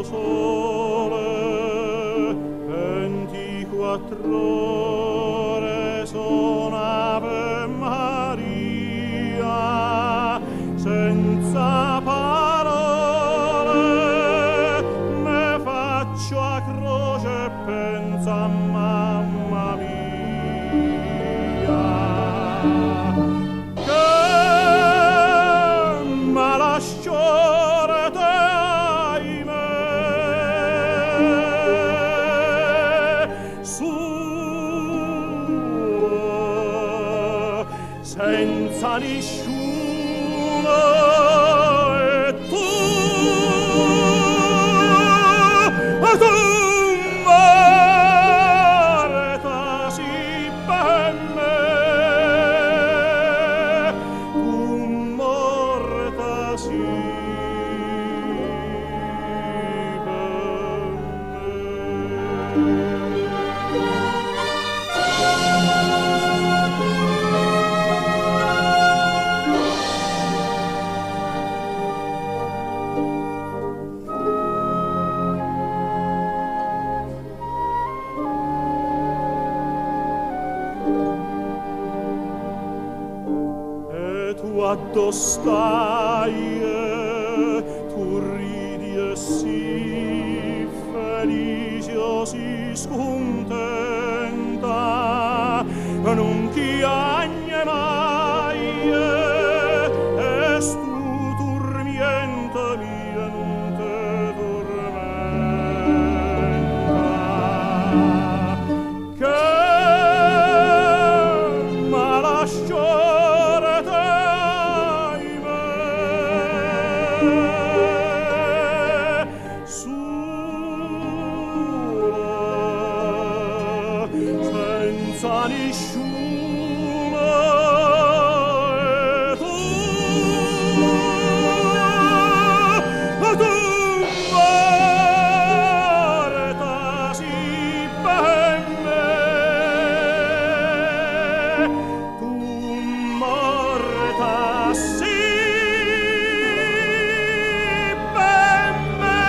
sole, 24 ore son Ave Maria, senza parole me faccio a croce e penso a mamma mia. Senza nessuno e tu mortasi per me, tu mortasi per me. Tu addostai tu ridi e si felice o si scontenta, non chiagne mai es tu dormiente mia non te tormenta, che malasciore senza nessuno e tu mortasi per me, tu mortasi per me.